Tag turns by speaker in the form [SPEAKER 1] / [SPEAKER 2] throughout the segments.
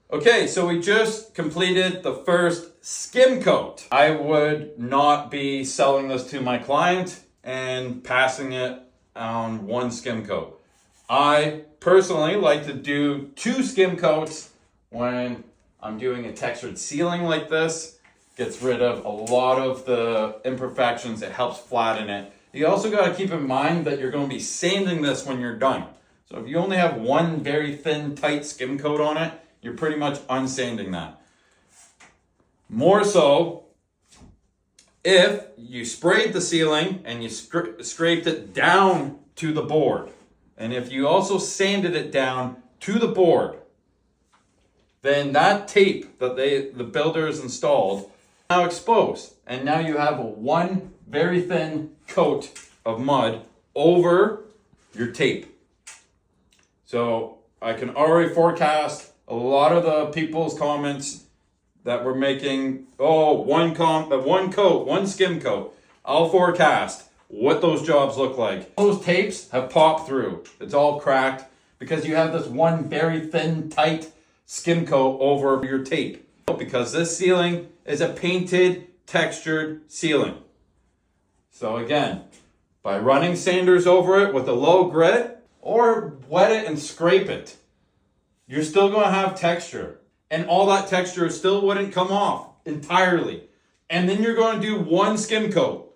[SPEAKER 1] Okay, so we just completed the first skim coat. I would not be selling this to my client and passing it on one skim coat. I personally like to do 2 skim coats when I'm doing a textured ceiling like this. Gets rid of a lot of the imperfections, it helps flatten it. You also got to keep in mind that you're going to be sanding this when you're done. So if you only have one very thin, tight skim coat on it, you're pretty much unsanding that. More so if you sprayed the ceiling and you scraped it down to the board. And if you also sanded it down to the board, then that tape that the builders installed now exposed. And now you have one very thin coat of mud over your tape. So I can already forecast a lot of the people's comments that were making, one coat, one skim coat. I'll forecast what those jobs look like. Those tapes have popped through. It's all cracked because you have this one very thin, tight skim coat over your tape. Because this ceiling is a painted, textured ceiling. So again, by running sanders over it with a low grit, or wet it and scrape it, you're still going to have texture. And all that texture still wouldn't come off entirely. And then you're going to do one skim coat.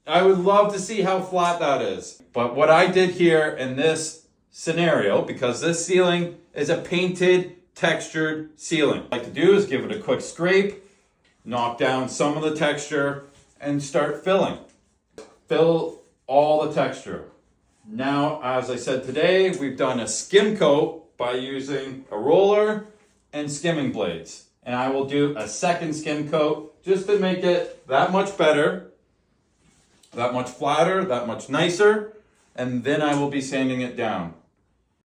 [SPEAKER 1] I would love to see how flat that is. But what I did here in this scenario, because this ceiling is a painted, textured ceiling, what I like to do is give it a quick scrape, knock down some of the texture, and start filling. Fill all the texture. Now, as I said today, we've done a skim coat by using a roller and skimming blades. And I will do a second skim coat just to make it that much better, that much flatter, that much nicer, and then I will be sanding it down.